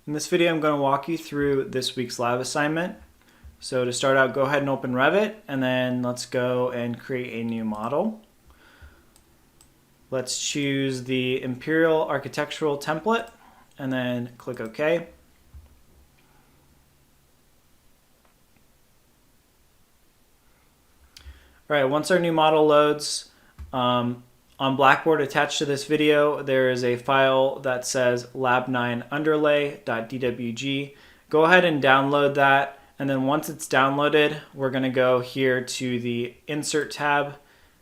In this video, I'm going to walk you through this week's lab assignment. So to start out, go ahead and open Revit, and then let's go and create a new model. Let's choose the Imperial Architectural template, and then click OK. All right, once our new model loads, on Blackboard attached to this video, there is a file that says lab9underlay.dwg. Go ahead and download that, and then once it's downloaded, we're going to go here to the Insert tab.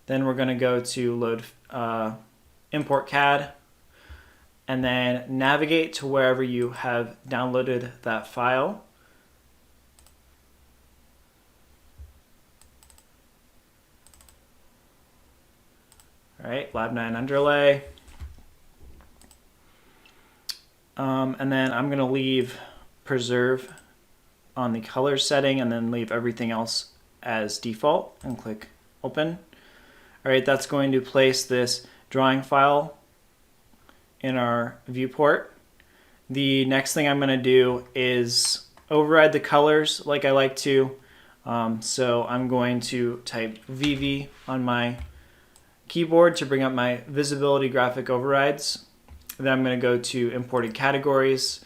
Then we're going to go to Load Import CAD, and then navigate to wherever you have downloaded that file. All right, Lab 9 underlay. And then I'm going to leave preserve on the color setting and then leave everything else as default and click open. All right, that's going to place this drawing file in our viewport. The next thing I'm going to do is override the colors like I like to. So I'm going to type VV on my keyboard to bring up my visibility graphic overrides. Then I'm going to go to imported categories.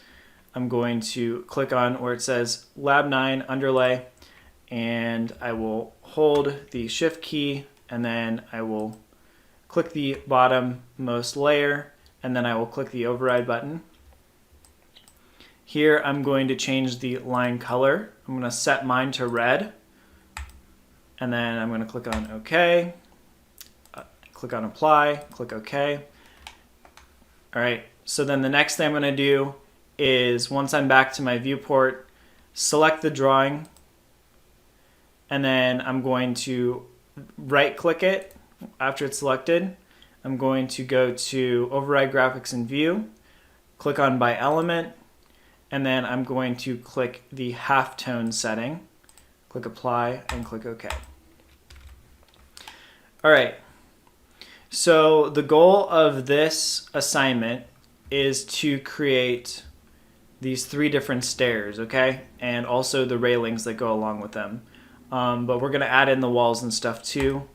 I'm going to click on where it says Lab 9 underlay, and I will hold the shift key, and then I will click the bottommost layer, and then I will click the override button. Here I'm going to change the line color. I'm going to set mine to red, and then I'm going to click on OK. Click on apply, click OK. All right, so then the next thing I'm going to do is, once I'm back to my viewport, select the drawing, and then I'm going to right click it. After it's selected, I'm going to go to Override Graphics and View, click on By Element, and then I'm going to click the halftone setting, click Apply, and click OK. All right. So the goal of this assignment is to create these 3 different stairs, okay? And also the railings that go along with them. But we're going to add in the walls and stuff too,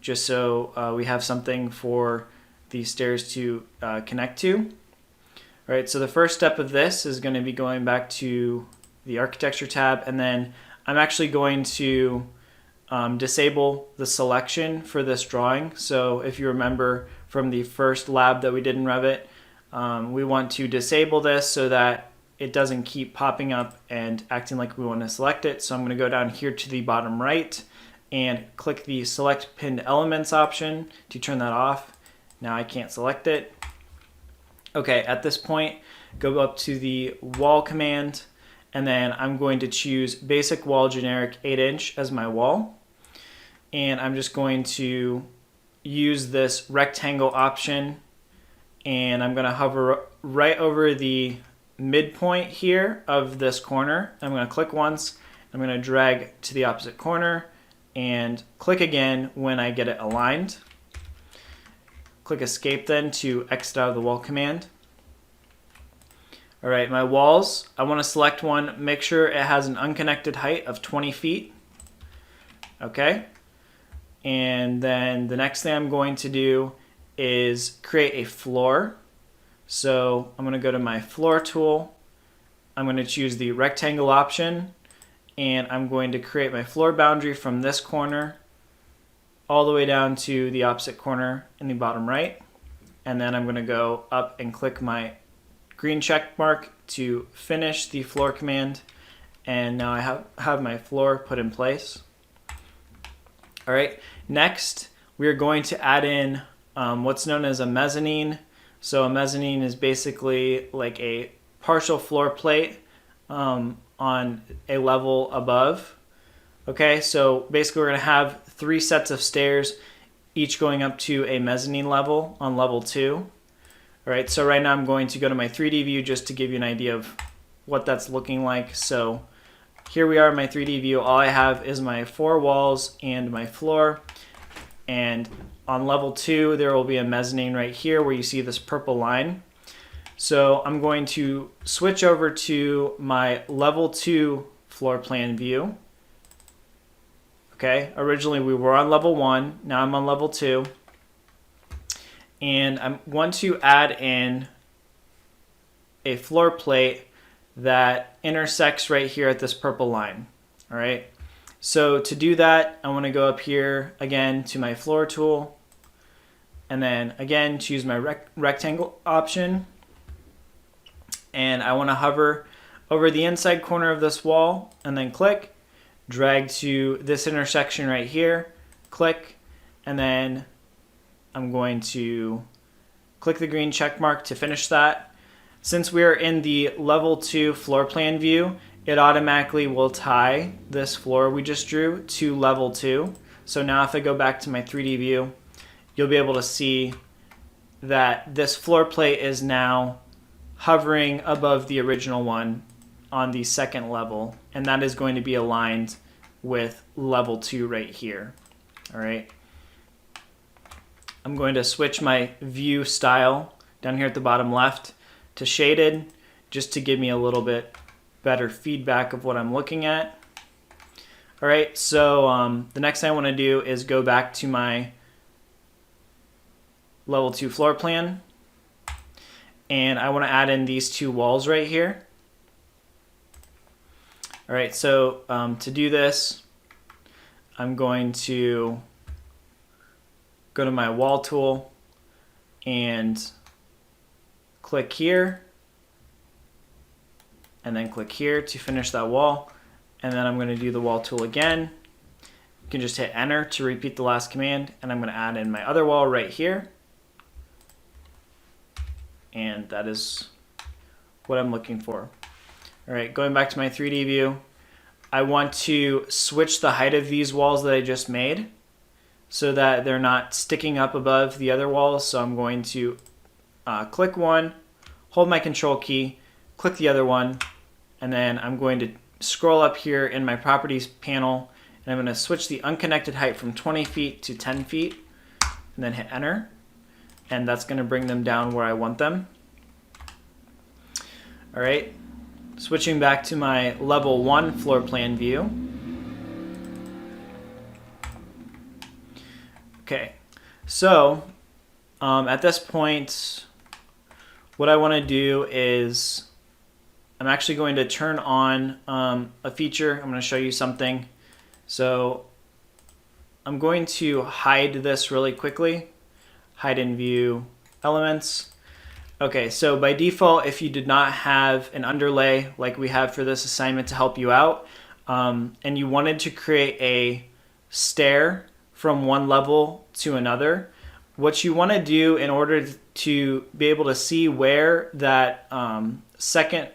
just so we have something for these stairs to connect to. All right, so the first step of this is going to be going back to the Architecture tab, and then I'm actually going to disable the selection for this drawing. So if you remember from the first lab that we did in Revit, we want to disable this so that it doesn't keep popping up and acting like we want to select it. So I'm going to go down here to the bottom right and click the Select Pinned Elements option to turn that off. Now I can't select it. Okay, at this point, go up to the Wall command, and then I'm going to choose Basic Wall Generic 8-inch as my wall. And I'm just going to use this rectangle option, and I'm going to hover right over the midpoint here of this corner. I'm going to click once, I'm going to drag to the opposite corner, and click again when I get it aligned. Click Escape then to exit out of the Wall command. All right, my walls, I want to select one, make sure it has an unconnected height of 20 feet. Okay. And then the next thing I'm going to do is create a floor. So I'm going to go to my floor tool. I'm going to choose the rectangle option, and I'm going to create my floor boundary from this corner all the way down to the opposite corner in the bottom right. And then I'm going to go up and click my green check mark to finish the floor command. And now I have my floor put in place. All right, next we are going to add in what's known as a mezzanine. So a mezzanine is basically like a partial floor plate on a level above. Okay, so basically we're going to have 3 sets of stairs, each going up to a mezzanine level on level 2. All right, so right now I'm going to go to my 3D view just to give you an idea of what that's looking like. So here we are in my 3D view. All I have is my 4 walls and my floor. And on level 2, there will be a mezzanine right here where you see this purple line. So I'm going to switch over to my level 2 floor plan view. Okay, originally we were on level 1, now I'm on level 2. And I want to add in a floor plate that intersects right here at this purple line. All right, so to do that, I want to go up here again to my floor tool, and then again choose my rectangle option, and I want to hover over the inside corner of this wall and then click, drag to this intersection right here, click, and then I'm going to click the green check mark to finish that. Since we are in the level 2 floor plan view, it automatically will tie this floor we just drew to level 2. So now if I go back to my 3D view, you'll be able to see that this floor plate is now hovering above the original one on the second level, and that is going to be aligned with level 2 right here. All right. I'm going to switch my view style down here at the bottom left to shaded, just to give me a little bit better feedback of what I'm looking at. All right, so the next thing I want to do is go back to my level 2 floor plan, and I want to add in these 2 walls right here. All right, so to do this, I'm going to go to my wall tool and click here, and then click here to finish that wall. And then I'm going to do the wall tool again. You can just hit enter to repeat the last command, and I'm going to add in my other wall right here. And that is what I'm looking for. All right, going back to my 3D view, I want to switch the height of these walls that I just made so that they're not sticking up above the other walls. So I'm going to click one, hold my control key, click the other one, and then I'm going to scroll up here in my properties panel, and I'm going to switch the unconnected height from 20 feet to 10 feet, and then hit enter, and that's going to bring them down where I want them. All right, switching back to my level 1 floor plan view. Okay, so at this point, what I want to do is I'm actually going to turn on a feature. I'm going to show you something. So I'm going to hide this really quickly. Hide in view elements. Okay, so by default, if you did not have an underlay like we have for this assignment to help you out, and you wanted to create a stair from one level to another, what you want to do in order to be able to see where that second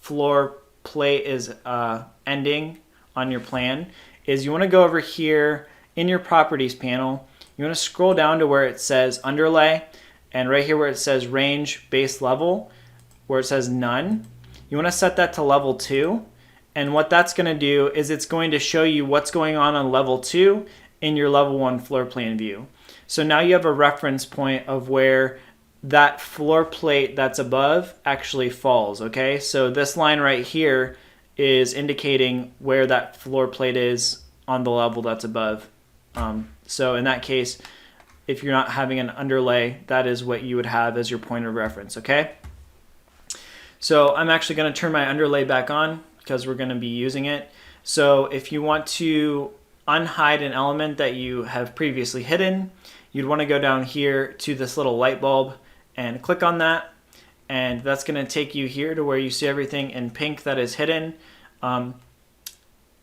floor plate is ending on your plan is you want to go over here in your properties panel. You want to scroll down to where it says underlay, and right here where it says range base level, where it says none, you want to set that to level 2. And what that's going to do is it's going to show you what's going on level 2 in your level 1 floor plan view. So now you have a reference point of where that floor plate that's above actually falls, okay? So this line right here is indicating where that floor plate is on the level that's above. So in that case, if you're not having an underlay, that is what you would have as your point of reference, okay? So I'm actually going to turn my underlay back on because we're going to be using it. So if you want to unhide an element that you have previously hidden, you'd want to go down here to this little light bulb and click on that, and that's going to take you here to where you see everything in pink that is hidden.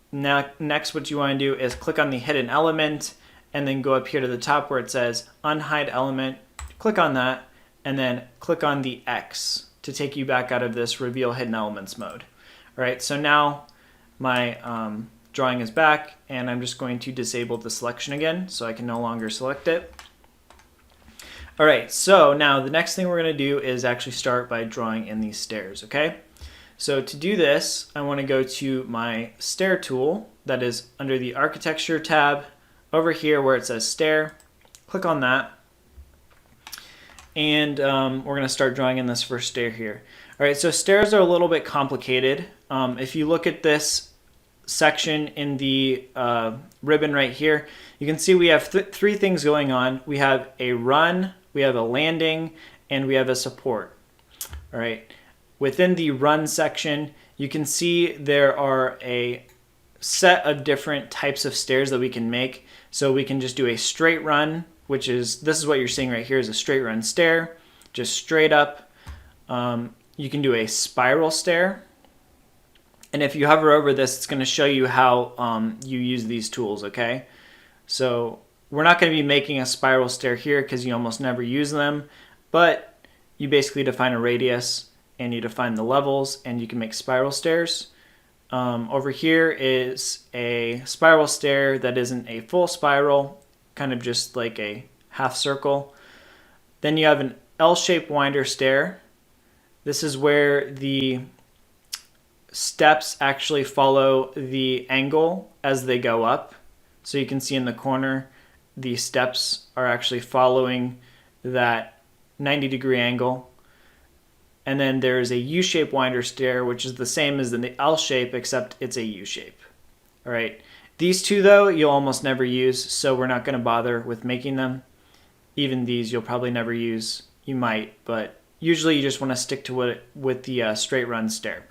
Now next what you want to do is click on the hidden element and then go up here to the top where it says unhide element, click on that, and then click on the X to take you back out of this reveal hidden elements mode. All right, so now my drawing is back, and I'm just going to disable the selection again so I can no longer select it. All right, so now the next thing we're going to do is actually start by drawing in these stairs, okay? So to do this, I want to go to my stair tool that is under the architecture tab over here where it says stair. Click on that. and we're going to start drawing in this first stair here. All right, so stairs are a little bit complicated. If you look at this section in the ribbon right here, you can see we have three things going on. We have a run, we have a landing, and we have a support. All right, within the run section, you can see there are a set of different types of stairs that we can make. So we can just do a straight run, which is, this is what you're seeing right here is a straight run stair, just straight up. You can do a spiral stair. And if you hover over this, it's going to show you how you use these tools, okay? So we're not going to be making a spiral stair here because you almost never use them, but you basically define a radius and you define the levels and you can make spiral stairs. Over here is a spiral stair that isn't a full spiral, kind of just like a half circle. Then you have an L-shaped winder stair. This is where the steps actually follow the angle as they go up. So you can see in the corner, the steps are actually following that 90-degree angle. And then there's a U-shaped winder stair, which is the same as the L shape, except it's a U shape. All right. These two, though, you'll almost never use, so we're not going to bother with making them. Even these you'll probably never use. You might, but usually you just want to stick to with the straight run stair.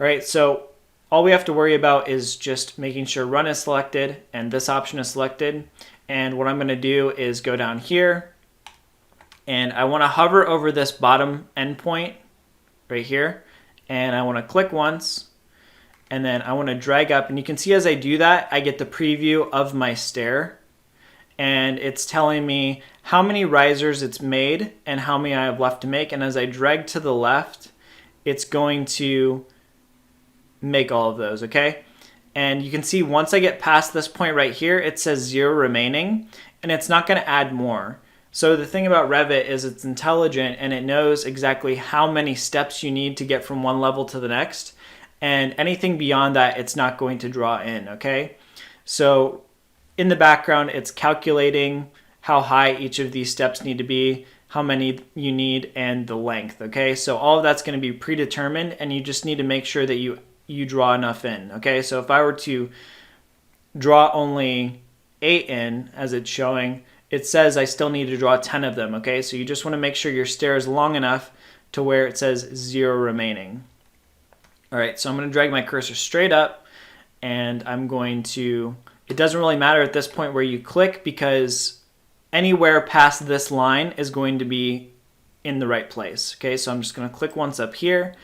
All right, so all we have to worry about is just making sure run is selected and this option is selected. And what I'm going to do is go down here, and I want to hover over this bottom endpoint right here, and I want to click once, and then I want to drag up, and you can see as I do that, I get the preview of my stair, and it's telling me how many risers it's made and how many I have left to make, and as I drag to the left, it's going to make all of those, okay? And you can see once I get past this point right here, it says 0 remaining, and it's not going to add more. So the thing about Revit is it's intelligent and it knows exactly how many steps you need to get from one level to the next. And anything beyond that, it's not going to draw in, okay? So in the background, it's calculating how high each of these steps need to be, how many you need, and the length, okay? So all of that's going to be predetermined, and you just need to make sure that you draw enough in, okay? So if I were to draw only 8 in, as it's showing, it says I still need to draw 10 of them, okay? So you just want to make sure your stair is long enough to where it says 0 remaining. All right, so I'm going to drag my cursor straight up, and I'm going to, it doesn't really matter at this point where you click because anywhere past this line is going to be in the right place, okay? So I'm just going to click once up here,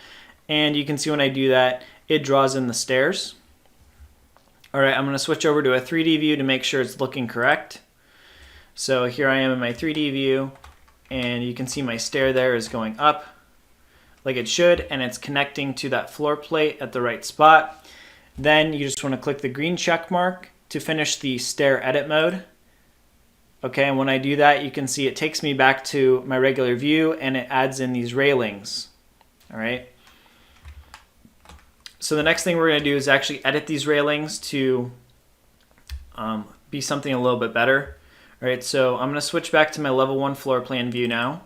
and you can see when I do that, it draws in the stairs. All right, I'm going to switch over to a 3D view to make sure it's looking correct. So here I am in my 3D view, and you can see my stair there is going up like it should, and it's connecting to that floor plate at the right spot. Then you just want to click the green check mark to finish the stair edit mode. Okay, and when I do that, you can see it takes me back to my regular view, and it adds in these railings. All right. So the next thing we're going to do is actually edit these railings to be something a little bit better. All right, so I'm going to switch back to my level 1 floor plan view now.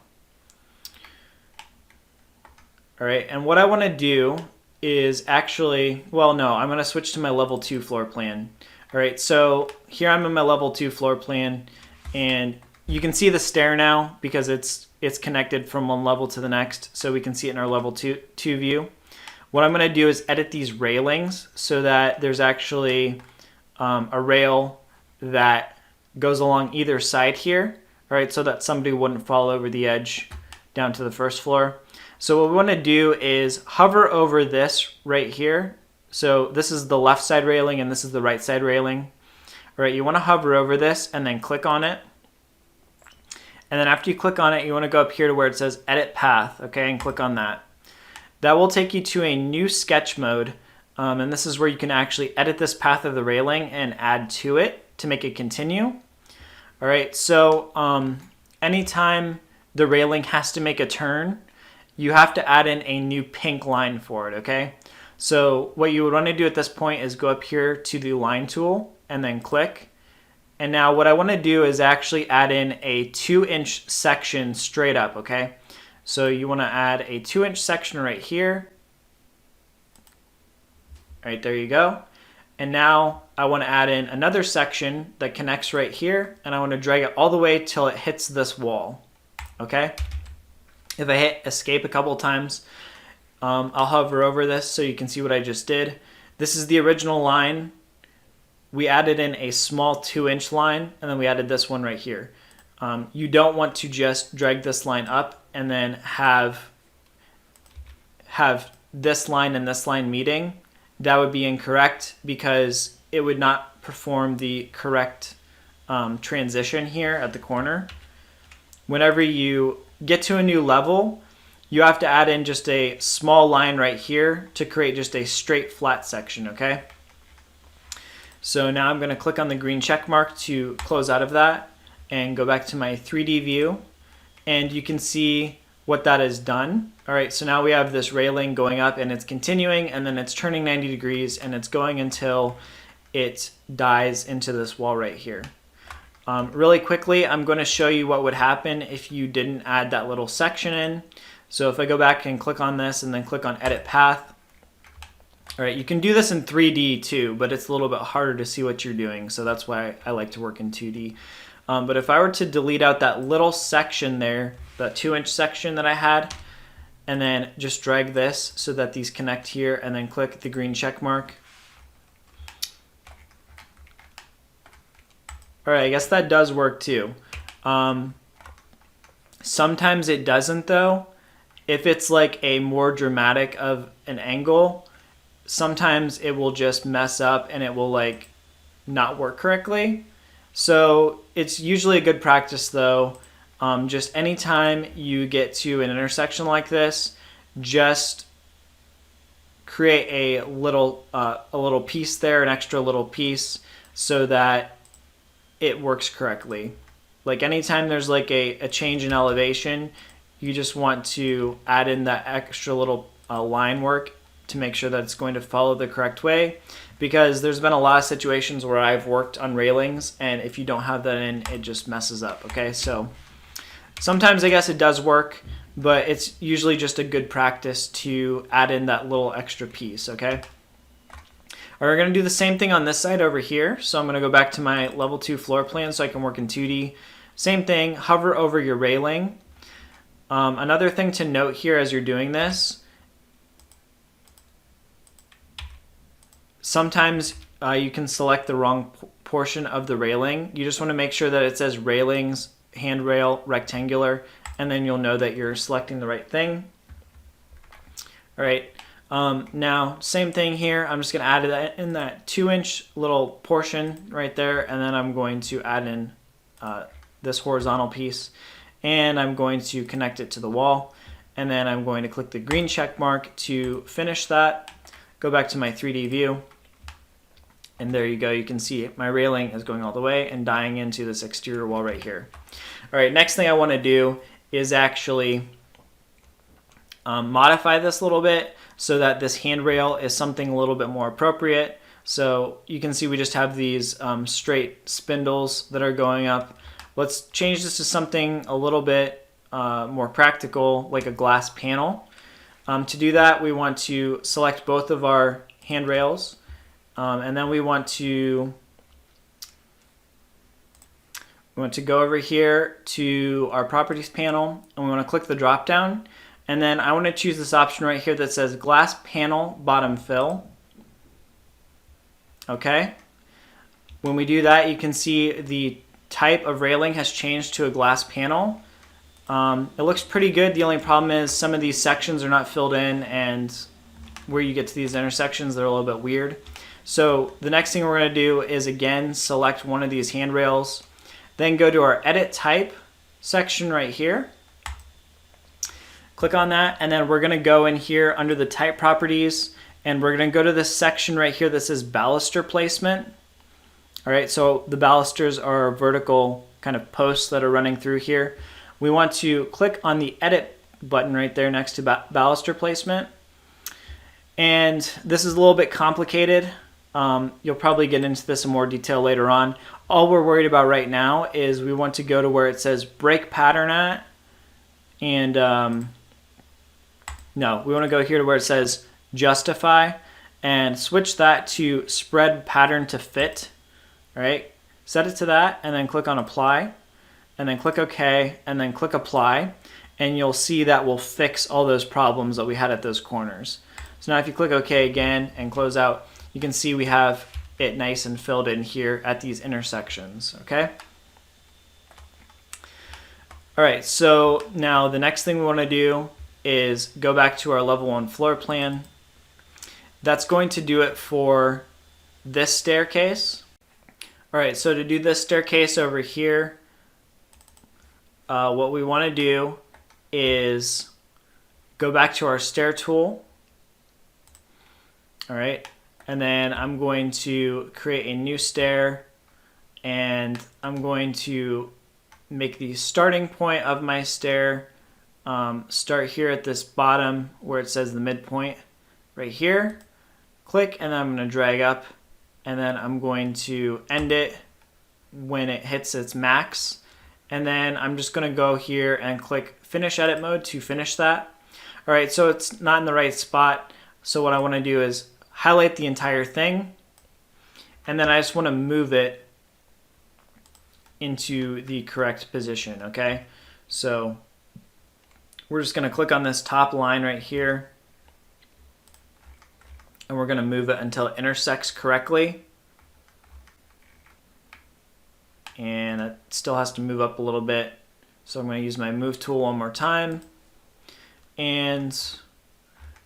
All right, and what I want to do is actually, well, no, I'm going to switch to my level 2 floor plan. All right, so here I'm in my level 2 floor plan, and you can see the stair now because it's connected from one level to the next, so we can see it in our level 2 view. What I'm going to do is edit these railings so that there's actually a rail that goes along either side here, right, so that somebody wouldn't fall over the edge down to the first floor. So what we want to do is hover over this right here. So this is the left side railing and this is the right side railing. All right, you want to hover over this and then click on it. And then after you click on it, you want to go up here to where it says edit path, okay, and click on that. That will take you to a new sketch mode, and this is where you can actually edit this path of the railing and add to it to make it continue. All right, so anytime the railing has to make a turn, you have to add in a new pink line for it, okay? So what you would want to do at this point is go up here to the line tool and then click, And now what I want to do is actually add in a 2-inch section straight up, okay? So you want to add a 2-inch section right here. All right, there you go. And now I want to add in another section that connects right here, and I want to drag it all the way till it hits this wall, okay? If I hit escape a couple times, I'll hover over this so you can see what I just did. This is the original line. We added in a small 2-inch line, and then we added this one right here. You don't want to just drag this line up and then have this line and this line meeting. That would be incorrect because it would not perform the correct transition here at the corner. Whenever you get to a new level, you have to add in just a small line right here to create just a straight flat section, okay? So now I'm going to click on the green check mark to close out of that and go back to my 3D view, and you can see what that has done. All right, so now we have this railing going up and it's continuing, and then it's turning 90 degrees and it's going until it dies into this wall right here. Really quickly, I'm going to show you what would happen if you didn't add that little section in. So if I go back and click on this and then click on edit path, all right, you can do this in 3D too, but it's a little bit harder to see what you're doing. So that's why I like to work in 2D. But if I were to delete out that little section there, that 2-inch section that I had, and then just drag this so that these connect here, and then click the green check mark. All right, I guess that does work too. Sometimes it doesn't though. If it's like a more dramatic of an angle, sometimes it will just mess up and it will like not work correctly. So it's usually a good practice though. Just anytime you get to an intersection like this, just create a little piece there, an extra little piece, so that it works correctly. Like anytime there's like a change in elevation, you just want to add in that extra little line work to make sure that it's going to follow the correct way, because there's been a lot of situations where I've worked on railings and if you don't have that in, it just messes up, okay? So sometimes I guess it does work, but it's usually just a good practice to add in that little extra piece, okay? All right, we're gonna do the same thing on this side over here. So I'm gonna go back to my level 2 floor plan so I can work in 2D. Same thing, hover over your railing. Another thing to note here as you're doing this, sometimes you can select the wrong portion of the railing. You just wanna make sure that it says railings, handrail, rectangular, and then you'll know that you're selecting the right thing. All right. Now, same thing here. I'm just going to add that in that 2-inch little portion right there, and then I'm going to add in this horizontal piece, and I'm going to connect it to the wall, and then I'm going to click the green check mark to finish that. Go back to my 3D view, and there you go. You can see my railing is going all the way and dying into this exterior wall right here. All right, next thing I want to do is actually modify this a little bit, so that this handrail is something a little bit more appropriate. So you can see we just have these straight spindles that are going up. Let's change this to something a little bit more practical, like a glass panel. To do that, we want to select both of our handrails, and then we want to go over here to our properties panel, and we want to click the drop down. And then I want to choose this option right here that says glass panel bottom fill. Okay. When we do that, you can see the type of railing has changed to a glass panel. It looks pretty good. The only problem is some of these sections are not filled in, and where you get to these intersections, they're a little bit weird. So the next thing we're going to do is again select one of these handrails, then go to our edit type section right here. Click on that, and then we're going to go in here under the type properties, and we're going to go to this section right here that says baluster placement. All right, so the balusters are vertical kind of posts that are running through here. We want to click on the edit button right there next to baluster placement. And this is a little bit complicated. You'll probably get into this in more detail later on. All we're worried about right now is we want to go to where it says break pattern at, and no, we want to go here to where it says justify and switch that to spread pattern to fit. All right, set it to that and then click on apply and then click OK and then click apply, and you'll see that will fix all those problems that we had at those corners. So now if you click OK again and close out, you can see we have it nice and filled in here at these intersections, okay? All right, so now the next thing we want to do is go back to our level 1 floor plan. That's going to do it for this staircase. All right, so to do this staircase over here, what we want to do is go back to our stair tool. All right, and then I'm going to create a new stair, and I'm going to make the starting point of my stair start here at this bottom where it says the midpoint right here. Click, and then I'm going to drag up, and then I'm going to end it when it hits its max. And then I'm just going to go here and click finish edit mode to finish that. All right, so it's not in the right spot. So what I want to do is highlight the entire thing, and then I just want to move it into the correct position, okay? So we're just going to click on this top line right here, and we're going to move it until it intersects correctly. And it still has to move up a little bit. So I'm going to use my move tool one more time. And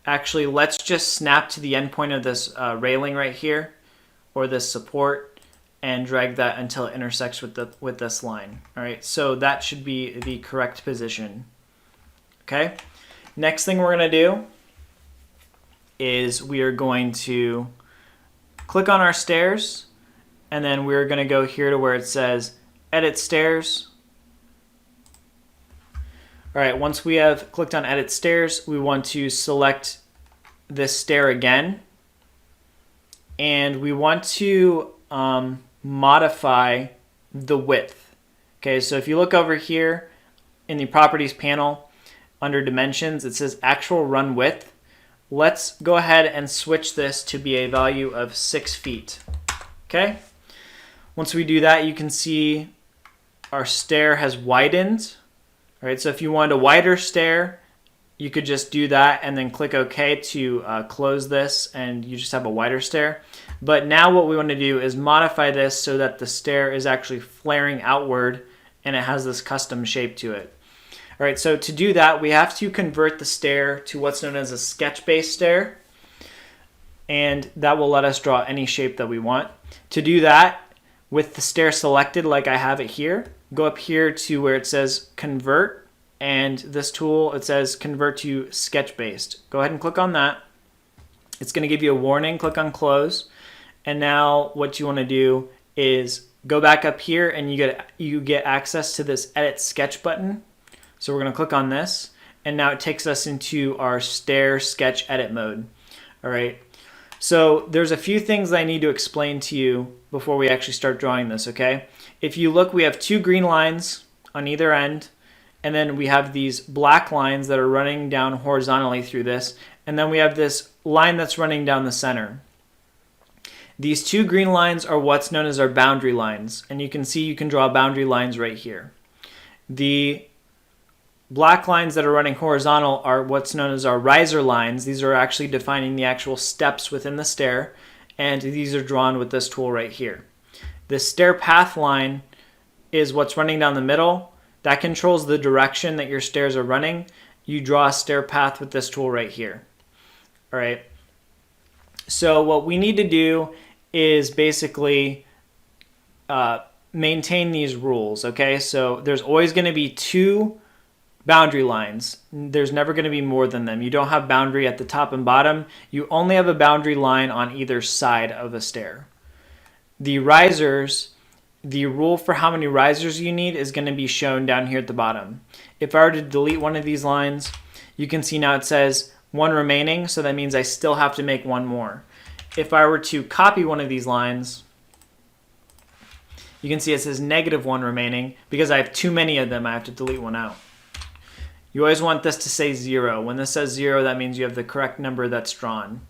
actually, let's just snap to the endpoint of this railing right here, or this support, and drag that until it intersects with this line. All right, so that should be the correct position. Okay, next thing we're going to do is we are going to click on our stairs, and then we're going to go here to where it says edit stairs. All right, once we have clicked on edit stairs, we want to select this stair again, and we want to modify the width. Okay, so if you look over here in the properties panel under dimensions, it says actual run width. Let's go ahead and switch this to be a value of 6 feet. Okay, once we do that, you can see our stair has widened. All right, so if you wanted a wider stair, you could just do that and then click OK to close this, and you just have a wider stair. But now what we want to do is modify this so that the stair is actually flaring outward and it has this custom shape to it. All right, so to do that, we have to convert the stair to what's known as a sketch-based stair, and that will let us draw any shape that we want. To do that, with the stair selected like I have it here, go up here to where it says convert, and this tool, it says convert to sketch based. Go ahead and click on that. It's going to give you a warning. Click on close, and now what you want to do is go back up here, and you get access to this edit sketch button. So we're going to click on this, and now it takes us into our stair sketch edit mode. All right, so there's a few things I need to explain to you before we actually start drawing this, okay? If you look, we have 2 green lines on either end, and then we have these black lines that are running down horizontally through this, and then we have this line that's running down the center. These 2 green lines are what's known as our boundary lines, and you can see you can draw boundary lines right here. The black lines that are running horizontal are what's known as our riser lines. These are actually defining the actual steps within the stair, and these are drawn with this tool right here. The stair path line is what's running down the middle. That controls the direction that your stairs are running. You draw a stair path with this tool right here. All right. So what we need to do is basically maintain these rules, okay? So there's always going to be 2 boundary lines. There's never going to be more than them. You don't have boundary at the top and bottom. You only have a boundary line on either side of a stair. The risers, the rule for how many risers you need is going to be shown down here at the bottom. If I were to delete one of these lines, you can see now it says 1 remaining, so that means I still have to make 1 more. if I were to copy one of these lines, you can see it says -1 remaining because I have too many of them. I have to delete one out. You always want this to say 0. When this says 0, that means you have the correct number that's drawn.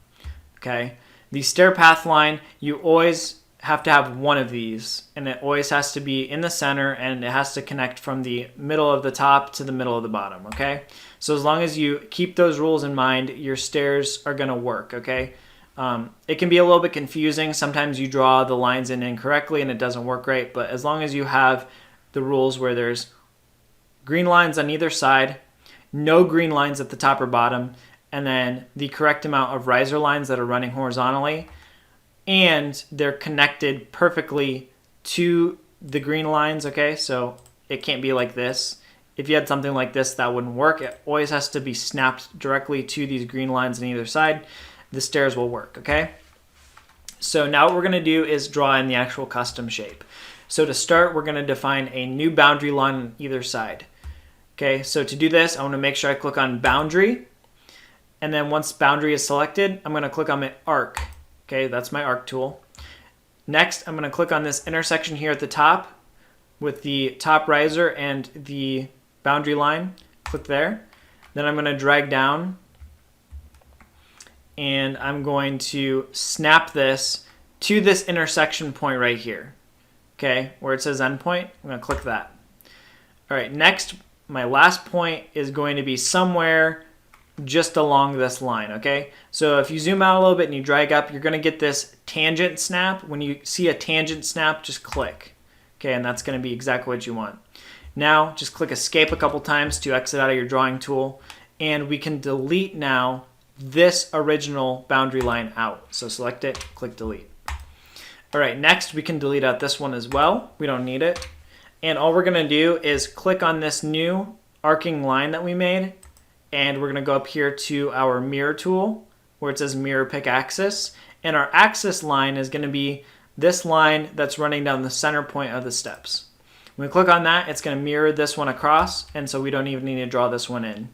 Okay. The stair path line, you always have to have one of these, and it always has to be in the center, and it has to connect from the middle of the top to the middle of the bottom. Okay. So as long as you keep those rules in mind, your stairs are going to work. Okay. It can be a little bit confusing. Sometimes you draw the lines in incorrectly and it doesn't work right, but as long as you have the rules where there's green lines on either side, no green lines at the top or bottom, and then the correct amount of riser lines that are running horizontally, and they're connected perfectly to the green lines, okay? So it can't be like this. If you had something like this, that wouldn't work. It always has to be snapped directly to these green lines on either side. The stairs will work, okay? So now what we're going to do is draw in the actual custom shape. So to start, we're going to define a new boundary line on either side. Okay, so to do this, I want to make sure I click on boundary. And then once boundary is selected, I'm going to click on my arc. Okay, that's my arc tool. Next, I'm going to click on this intersection here at the top with the top riser and the boundary line. Click there. Then I'm going to drag down, and I'm going to snap this to this intersection point right here. Okay, where it says endpoint, I'm going to click that. All right, next, my last point is going to be somewhere just along this line, okay? So if you zoom out a little bit and you drag up, you're going to get this tangent snap. When you see a tangent snap, just click. Okay, and that's going to be exactly what you want. Now, just click escape a couple times to exit out of your drawing tool, and we can delete now this original boundary line out. So select it, click delete. All right, next we can delete out this one as well. We don't need it. And all we're going to do is click on this new arcing line that we made, and we're going to go up here to our mirror tool where it says mirror pick axis, and our axis line is going to be this line that's running down the center point of the steps. When we click on that, it's going to mirror this one across, and so we don't even need to draw this one in.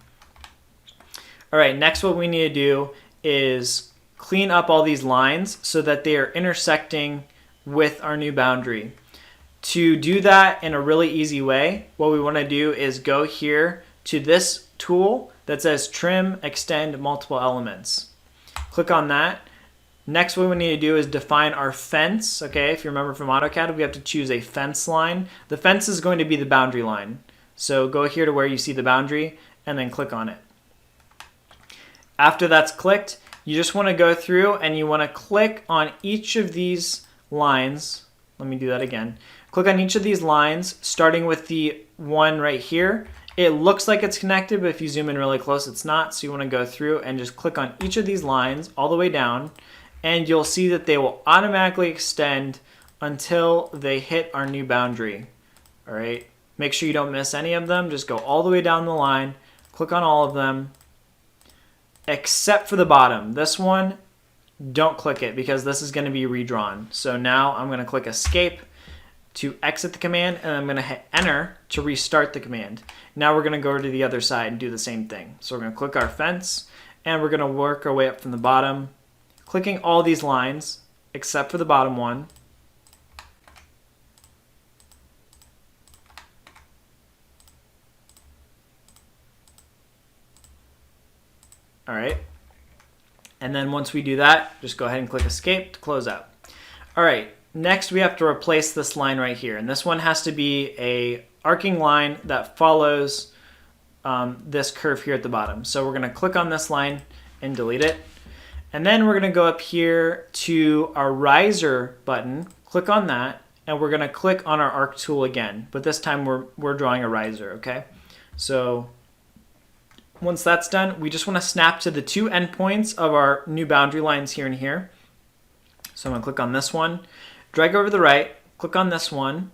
All right, next what we need to do is clean up all these lines so that they are intersecting with our new boundary. To do that in a really easy way, what we want to do is go here to this tool that says trim, extend multiple elements. Click on that. Next, what we need to do is define our fence. Okay, if you remember from AutoCAD, we have to choose a fence line. The fence is going to be the boundary line. So go here to where you see the boundary and then click on it. After that's clicked, you just want to go through and you want to click on each of these lines. Let me do that again. Click on each of these lines, starting with the one right here. It looks like it's connected, but if you zoom in really close, it's not. So you want to go through and just click on each of these lines all the way down, and you'll see that they will automatically extend until they hit our new boundary. All right. Make sure you don't miss any of them. Just go all the way down the line, click on all of them, except for the bottom. This one, don't click it because this is going to be redrawn. So now I'm going to click escape to exit the command, and I'm going to hit enter to restart the command. Now we're going to go to the other side and do the same thing. So we're going to click our fence, and we're going to work our way up from the bottom, clicking all these lines except for the bottom one. All right. And then once we do that, just go ahead and click escape to close out. All right. Next, we have to replace this line right here. And this one has to be a arcing line that follows this curve here at the bottom. So we're going to click on this line and delete it. And then we're going to go up here to our riser button, click on that, and we're going to click on our arc tool again. But this time we're drawing a riser, okay? So once that's done, we just want to snap to the two endpoints of our new boundary lines here and here. So I'm going to click on this one, drag over to the right, click on this one,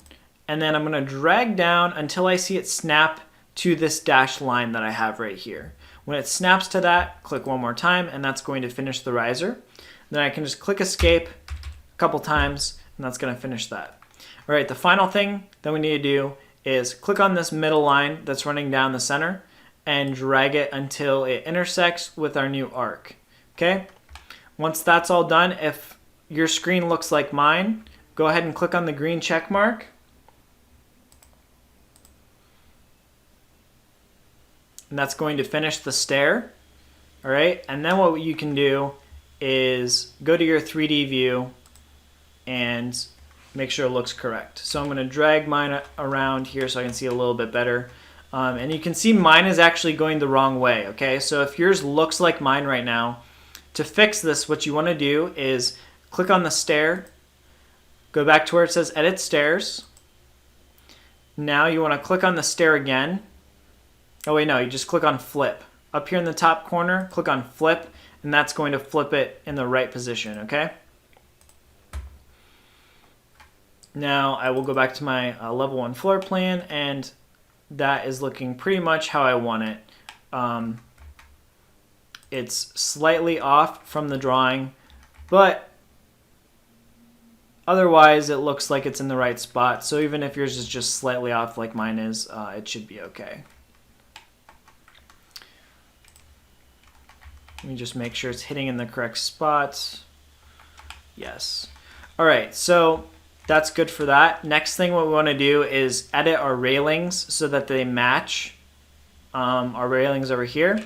and then I'm going to drag down until I see it snap to this dashed line that I have right here. When it snaps to that, click one more time, and that's going to finish the riser. Then I can just click escape a couple times, and that's going to finish that. All right, the final thing that we need to do is click on this middle line that's running down the center and drag it until it intersects with our new arc. Okay? Once that's all done, if your screen looks like mine, go ahead and click on the green check mark. And that's going to finish the stair. All right, and then what you can do is go to your 3D view and make sure it looks correct. So I'm going to drag mine around here so I can see a little bit better. And you can see mine is actually going the wrong way, okay? So if yours looks like mine right now, to fix this, what you want to do is click on the stair, go back to where it says Edit Stairs. Now you want to click on the stair again. Oh wait, no, you just click on Flip. Up here in the top corner, click on Flip, and that's going to flip it in the right position, okay? Now I will go back to my level 1 floor plan, and that is looking pretty much how I want it. It's slightly off from the drawing, but otherwise it looks like it's in the right spot. So even if yours is just slightly off like mine is, it should be okay. Let me just make sure it's hitting in the correct spot. Yes. All right, so that's good for that. Next thing what we want to do is edit our railings so that they match our railings over here.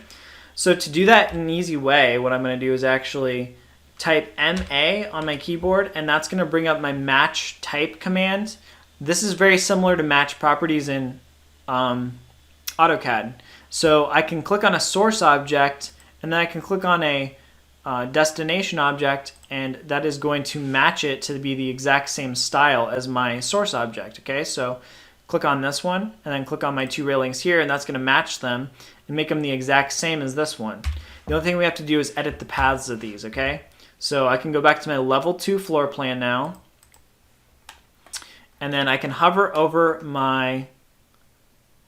So to do that in an easy way, what I'm going to do is actually type MA on my keyboard, and that's going to bring up my match type command. This is very similar to match properties in AutoCAD. So I can click on a source object, and then I can click on a destination object, and that is going to match it to be the exact same style as my source object. Okay, so click on this one, and then click on my two railings here, and that's going to match them and make them the exact same as this one. The only thing we have to do is edit the paths of these, okay? So I can go back to my level 2 floor plan now, and then I can hover over my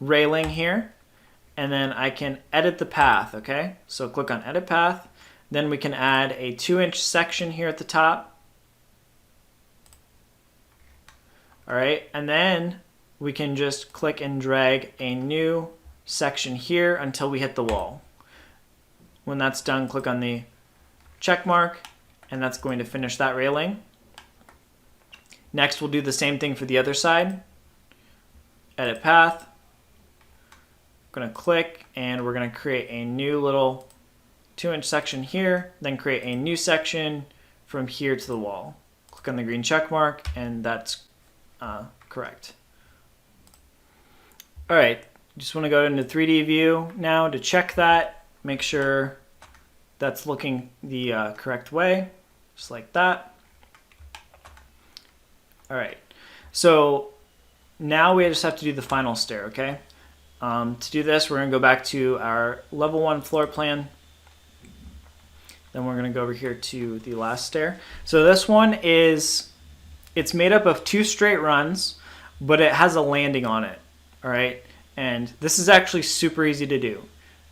railing here, and then I can edit the path, okay? So click on Edit Path. Then we can add a 2-inch section here at the top. All right, and then we can just click and drag a new section here until we hit the wall. When that's done, click on the check mark, and that's going to finish that railing. Next, we'll do the same thing for the other side. Edit Path. I'm going to click, and we're going to create a new little 2-inch section here, then create a new section from here to the wall. Click on the green check mark, and that's correct. All right, just want to go into 3D view now to check that, make sure that's looking the correct way, just like that. All right, so now we just have to do the final stair, okay? To do this, we're going to go back to our level 1 floor plan. Then we're going to go over here to the last stair. So this one it's made up of 2 straight runs, but it has a landing on it, all right? And this is actually super easy to do,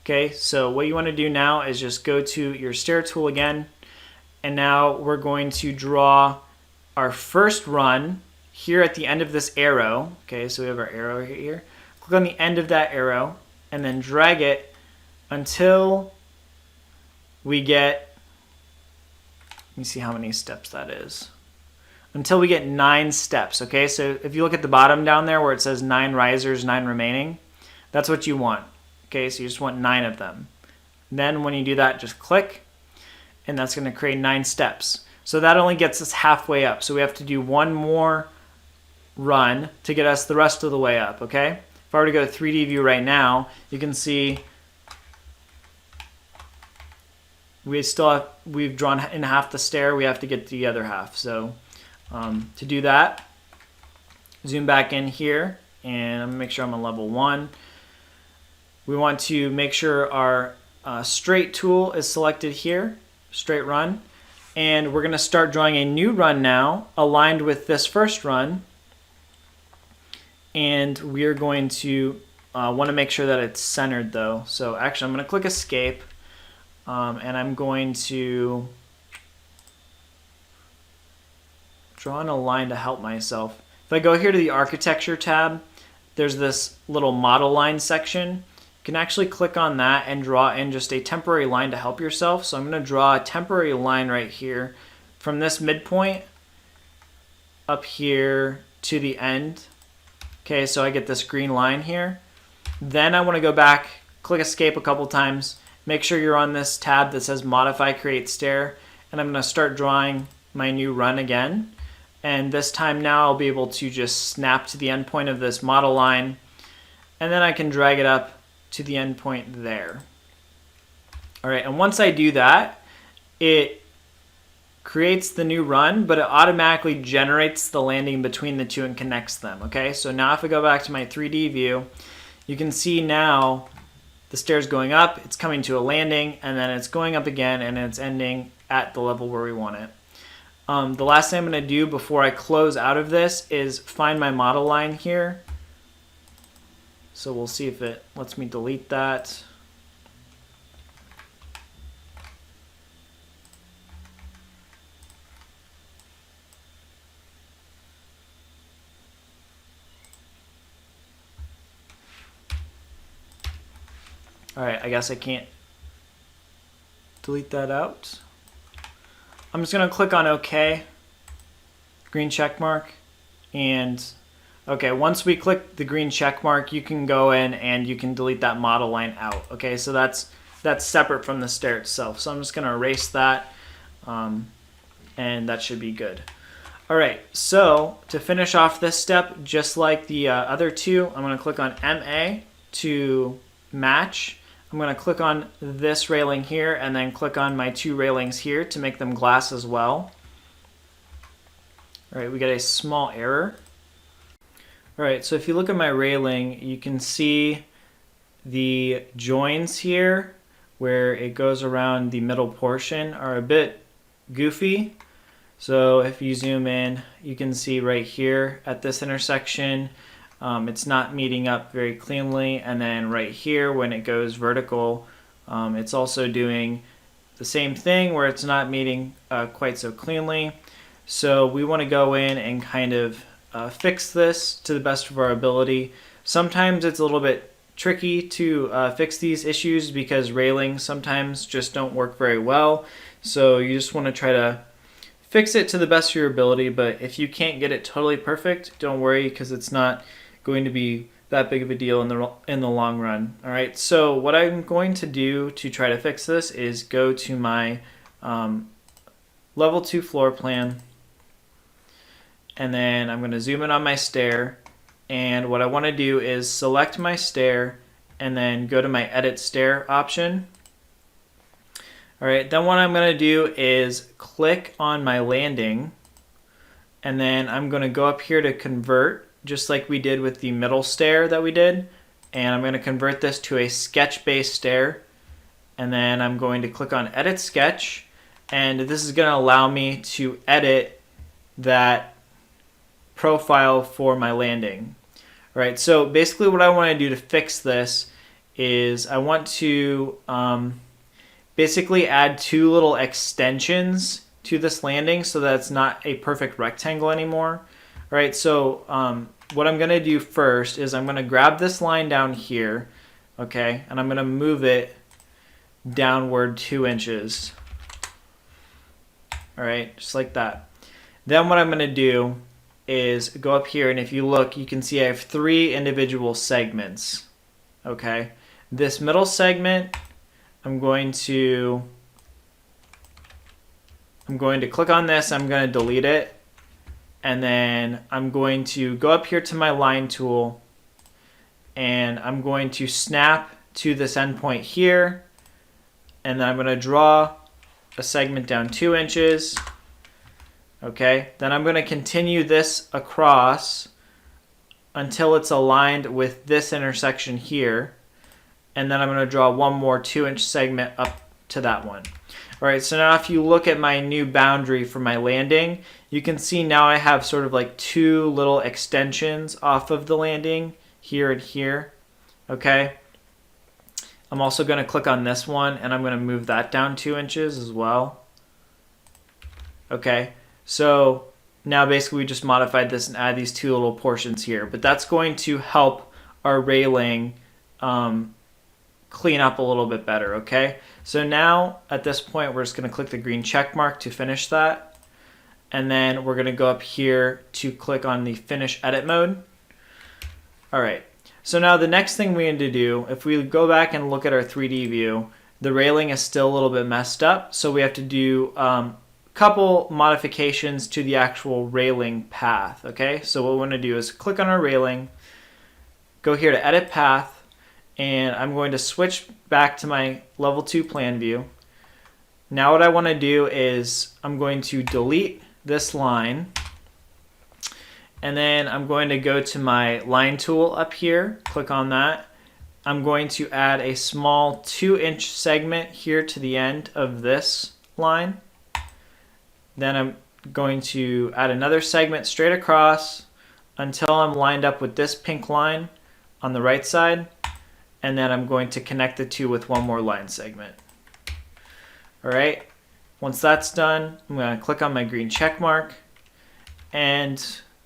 okay? So what you want to do now is just go to your stair tool again, and now we're going to draw our first run here at the end of this arrow, okay? So we have our arrow here. Click on the end of that arrow, and then drag it until we get, let me see how many steps that is. Until we get 9 steps, okay? So if you look at the bottom down there where it says 9 risers, 9 remaining, that's what you want, okay? So you just want 9 of them. Then when you do that, just click, and that's gonna create 9 steps. So that only gets us halfway up. So we have to do one more run to get us the rest of the way up, okay? If I were to go to 3D view right now, you can see we've drawn in half the stair. We have to get the other half. So to do that, zoom back in here, and I'm gonna make sure I'm on level 1. We want to make sure our straight tool is selected here, straight run, and we're gonna start drawing a new run now, aligned with this first run, and we're going to want to make sure that it's centered though. So actually, I'm gonna click Escape. And I'm going to draw in a line to help myself. If I go here to the Architecture tab, there's this little model line section. You can actually click on that and draw in just a temporary line to help yourself. So I'm going to draw a temporary line right here from this midpoint up here to the end. Okay, so I get this green line here. Then I want to go back, click escape a couple times, make sure you're on this tab that says modify create stair, and I'm going to start drawing my new run again. And this time now I'll be able to just snap to the endpoint of this model line, and then I can drag it up to the endpoint there. All right, and once I do that, it creates the new run, but it automatically generates the landing between the two and connects them. Okay, so now if I go back to my 3D view, you can see now the stairs going up, it's coming to a landing, and then it's going up again, and it's ending at the level where we want it. The last thing I'm going to do before I close out of this is find my model line here. So we'll see if it lets me delete that. All right, I guess I can't delete that out. I'm just going to click on OK, green check mark, and okay, once we click the green check mark, you can go in and you can delete that model line out. Okay, so that's separate from the stair itself. So I'm just going to erase that, and that should be good. All right, so to finish off this step, just like the other two, I'm going to click on MA to match. I'm going to click on this railing here and then click on my two railings here to make them glass as well. All right, we get a small error. All right, so if you look at my railing, you can see the joins here where it goes around the middle portion are a bit goofy. So if you zoom in, you can see right here at this intersection, it's not meeting up very cleanly, and then right here when it goes vertical, it's also doing the same thing where it's not meeting quite so cleanly. So we want to go in and kind of fix this to the best of our ability. Sometimes it's a little bit tricky to fix these issues because railings sometimes just don't work very well. So you just want to try to fix it to the best of your ability, but if you can't get it totally perfect, don't worry because it's not going to be that big of a deal in the long run. All right, so what I'm going to do to try to fix this is go to my level 2 floor plan, and then I'm going to zoom in on my stair, and what I want to do is select my stair and then go to my edit stair option. All right, then what I'm going to do is click on my landing, and then I'm going to go up here to convert, just like we did with the middle stair that we did, and I'm going to convert this to a sketch-based stair, and then I'm going to click on Edit Sketch, and this is going to allow me to edit that profile for my landing. All right, so basically what I want to do to fix this is I want to basically add two little extensions to this landing so that it's not a perfect rectangle anymore. All right, so what I'm going to do first is I'm going to grab this line down here, okay, and I'm going to move it downward 2 inches. All right, just like that. Then what I'm going to do is go up here, and if you look, you can see I have 3 individual segments, okay. This middle segment, I'm going to click on this, I'm going to delete it, and then I'm going to go up here to my line tool, and I'm going to snap to this endpoint here, and then I'm going to draw a segment down 2 inches. Okay, then I'm going to continue this across until it's aligned with this intersection here, and then I'm going to draw one more 2-inch segment up to that one. All right, so now if you look at my new boundary for my landing, you can see now I have sort of like 2 little extensions off of the landing here and here. Okay, I'm also going to click on this one, and I'm going to move that down 2 inches as well. Okay, so now basically we just modified this and add these 2 little portions here, but that's going to help our railing clean up a little bit better, okay? So now at this point, we're just gonna click the green check mark to finish that. And then we're gonna go up here to click on the finish edit mode. All right, so now the next thing we need to do, if we go back and look at our 3D view, the railing is still a little bit messed up. So we have to do a couple modifications to the actual railing path, okay? So what we wanna do is click on our railing, go here to edit path, and I'm going to switch back to my level 2 plan view. Now what I want to do is I'm going to delete this line, and then I'm going to go to my line tool up here, click on that. I'm going to add a small 2-inch segment here to the end of this line. Then I'm going to add another segment straight across until I'm lined up with this pink line on the right side. And then I'm going to connect the two with one more line segment. All right, once that's done, I'm going to click on my green check mark, and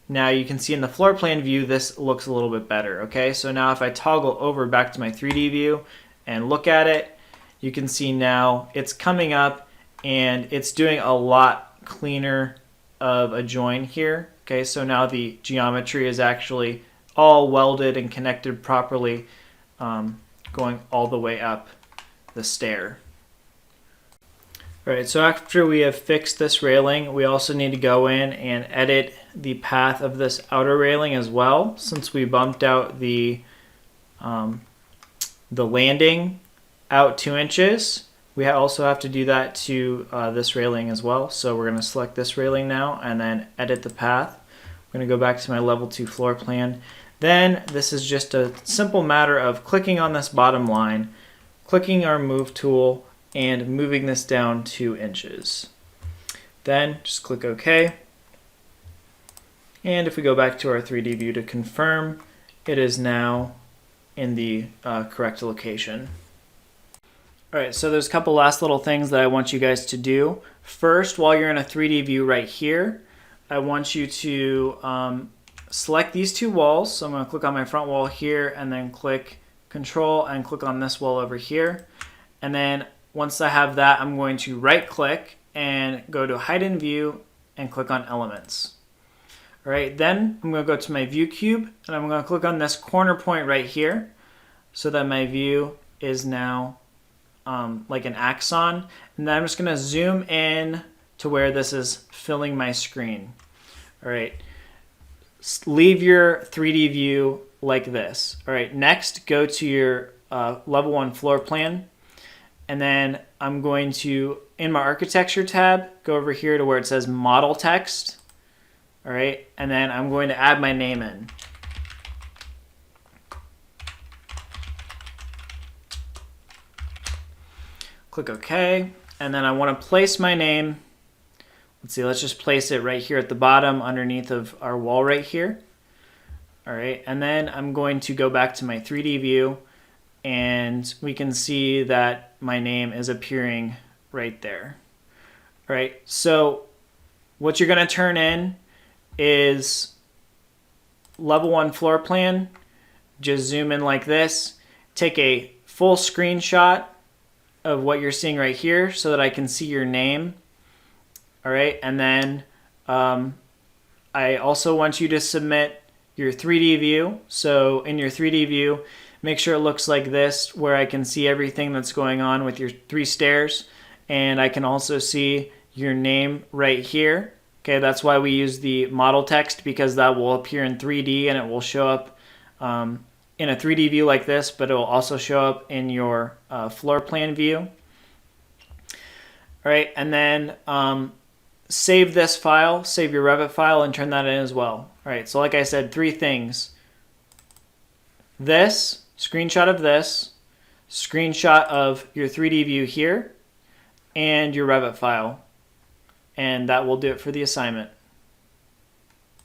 now you can see in the floor plan view this looks a little bit better, okay? So now if I toggle over back to my 3D view and look at it, you can see now it's coming up and it's doing a lot cleaner of a join here, okay? So now the geometry is actually all welded and connected properly, going all the way up the stair. All right, so after we have fixed this railing, we also need to go in and edit the path of this outer railing as well. Since we bumped out the landing out 2 inches, we also have to do that to this railing as well. So we're going to select this railing now and then edit the path. I'm going to go back to my level 2 floor plan. Then this is just a simple matter of clicking on this bottom line, clicking our move tool, and moving this down 2 inches. Then just click OK. And if we go back to our 3D view to confirm, it is now in the correct location. All right, so there's a couple last little things that I want you guys to do. First, while you're in a 3D view right here, I want you to select these two walls. So I'm going to click on my front wall here and then click Control and click on this wall over here. And then once I have that, I'm going to right click and go to Hide in View and click on Elements. All right, then I'm going to go to my view cube and I'm going to click on this corner point right here so that my view is now like an axon. And then I'm just going to zoom in to where this is filling my screen. All right. Leave your 3D view like this. All right, next go to your level 1 floor plan, and then I'm going to, in my architecture tab, go over here to where it says model text. All right, and then I'm going to add my name in. Click OK, and then I want to place my name. Let's see, let's just place it right here at the bottom underneath of our wall right here. All right, and then I'm going to go back to my 3D view and we can see that my name is appearing right there. All right, so what you're gonna turn in is level 1 floor plan. Just zoom in like this, take a full screenshot of what you're seeing right here so that I can see your name. All right, and then I also want you to submit your 3D view. So in your 3D view, make sure it looks like this, where I can see everything that's going on with your 3 stairs, and I can also see your name right here. Okay, that's why we use the model text, because that will appear in 3D and it will show up in a 3D view like this, but it will also show up in your floor plan view. All right, and then save this file, save your Revit file, and turn that in as well. All right, so like I said, 3 things. This, screenshot of this, screenshot of your 3D view here, and your Revit file. And that will do it for the assignment.